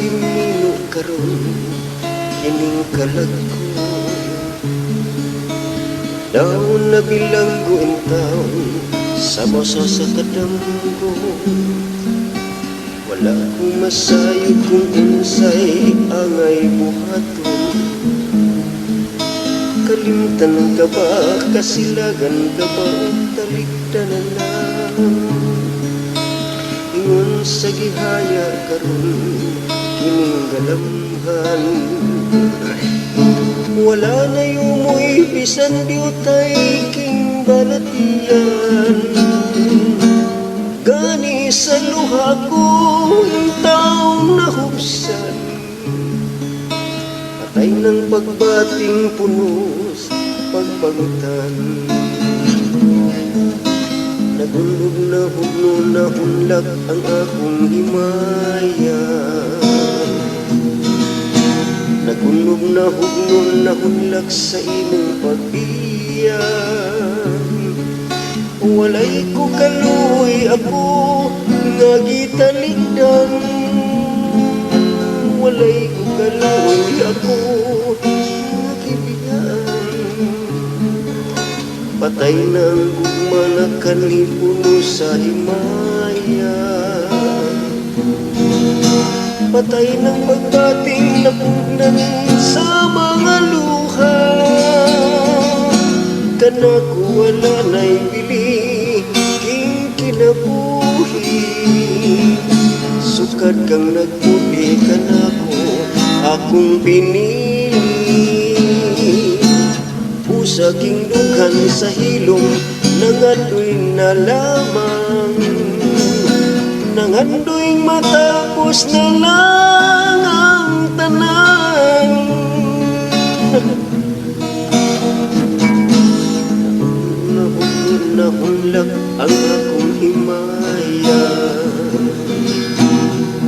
dimino karon kining kalag ko. Daon na bilanggo ang taon sa mosa sa kadamgo. Wala kong masayod kung unsay angay buhaton. Kalimtan ka ba, kasilagan ka ba, talikdanan lang. Ingon sa gihaya karon kining galamhan. Wala na yumoy bisan diutay king balatian. Gani sa luha ko ang taong nahubsan. Patay ng pagbating punos pagbangutan. Nagulog na hugno na unlak ang akong himaya. Nagulog na hugno na unlak sa imong pagbiyan. Walay ko kaluoy ako nga gitaligdan. Walay ko kaluoy ako nga gibigaan. Patay na ang gugma na kanipuno sa himaya. Patay ng pagbating na pugnan sa mga luha. Kanako wala na'y bili king kinabuhi. Sukad kang nagpuli kanako akong pinili. Pusa king dughan sa hilom nangandoy na lamang. Nangandoy matapos na lang ang tanan. Nahunlak ang akong himaya.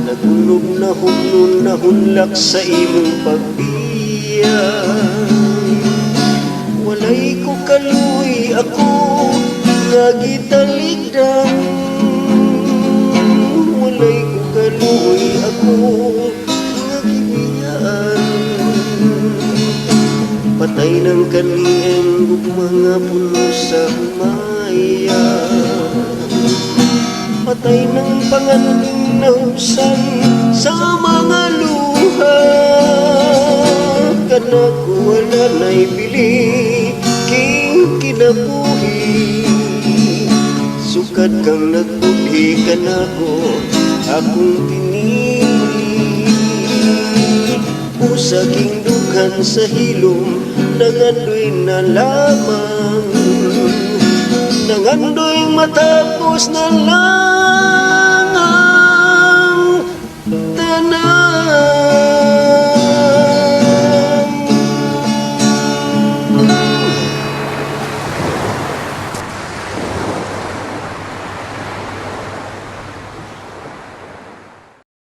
Nagulog na humnon nahunlak sa imong pagbiyan. Walay ko kaluoy ako nga gitaligdan. Walay ko kaluoy ako nga gibiyaan. Patay ng kaning mga puno sa humaya. Patay ng panganing nahusan sa mga luha. Kanako wala na'y bili king kinabuhi. Sukad kang nagbuhi kanako akong pinili. Pusa king dughan sa hilom nangandoy na lamang. Nangandoy matapos na lang